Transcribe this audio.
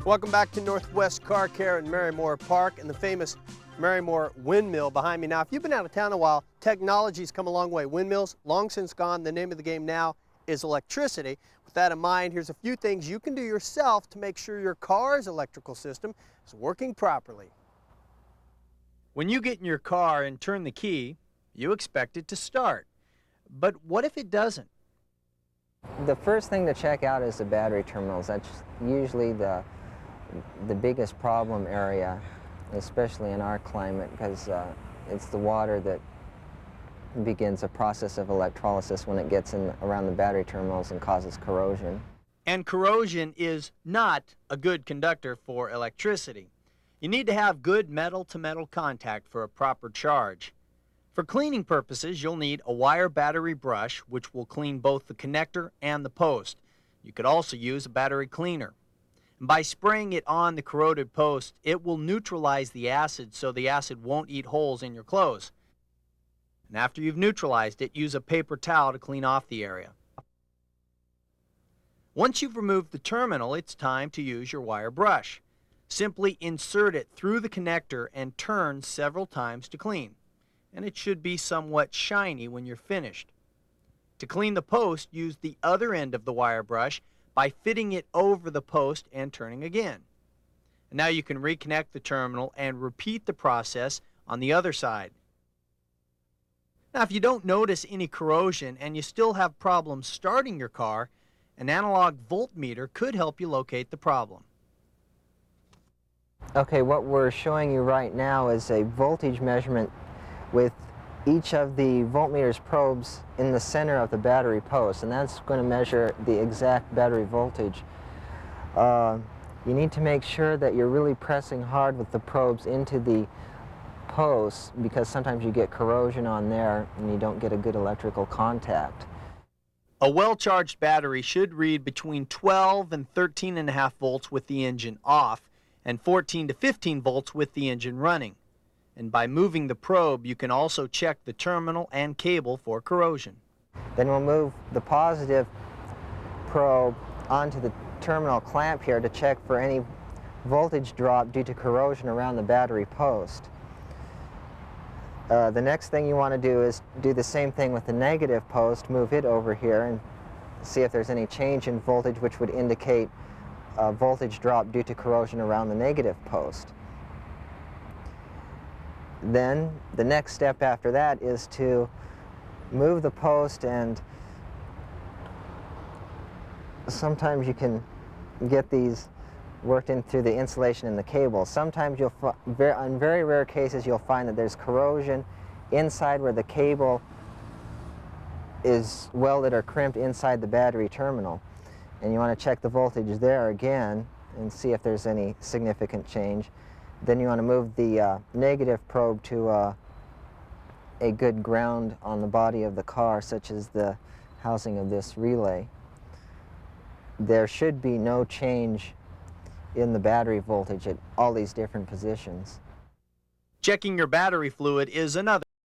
Welcome back to Northwest Car Care in Marymore Park and the famous Marymore windmill behind me. Now, if you've been out of town a while, technology's come a long way. Windmills, long since gone. The name of the game now is electricity. With that in mind, here's a few things you can do yourself to make sure your car's electrical system is working properly. When you get in your car and turn the key, you expect it to start. But what if it doesn't? The first thing to check out is the battery terminals. That's usually the biggest problem area, especially in our climate, because it's the water that begins a process of electrolysis when it gets in around the battery terminals and causes corrosion. And corrosion is not a good conductor for electricity. You need to have good metal-to-metal contact for a proper charge. For cleaning purposes, you'll need a wire battery brush, which will clean both the connector and the post. You could also use a battery cleaner. And by spraying it on the corroded post, it will neutralize the acid so the acid won't eat holes in your clothes. And after you've neutralized it, use a paper towel to clean off the area. Once you've removed the terminal, it's time to use your wire brush. Simply insert it through the connector and turn several times to clean. And it should be somewhat shiny when you're finished. To clean the post, use the other end of the wire brush by fitting it over the post and turning again. And now you can reconnect the terminal and repeat the process on the other side. Now, if you don't notice any corrosion and you still have problems starting your car, an analog voltmeter could help you locate the problem. Okay, what we're showing you right now is a voltage measurement with each of the voltmeter's probes in the center of the battery post, and that's going to measure the exact battery voltage. You need to make sure that you're really pressing hard with the probes into the posts, because sometimes you get corrosion on there and you don't get a good electrical contact. A well-charged battery should read between 12 and 13.5 volts with the engine off and 14 to 15 volts with the engine running. And by moving the probe, you can also check the terminal and cable for corrosion. Then we'll move the positive probe onto the terminal clamp here to check for any voltage drop due to corrosion around the battery post. The next thing you want to do is do the same thing with the negative post, move it over here and see if there's any change in voltage which would indicate a voltage drop due to corrosion around the negative post. Then the next step after that is to move the post, and sometimes you can get these worked in through the insulation in the cable. Sometimes in very rare cases you'll find that there's corrosion inside where the cable is welded or crimped inside the battery terminal, and you want to check the voltage there again and see if there's any significant change. Then you want to move the negative probe to a good ground on the body of the car, such as the housing of this relay. There should be no change in the battery voltage at all these different positions. Checking your battery fluid is another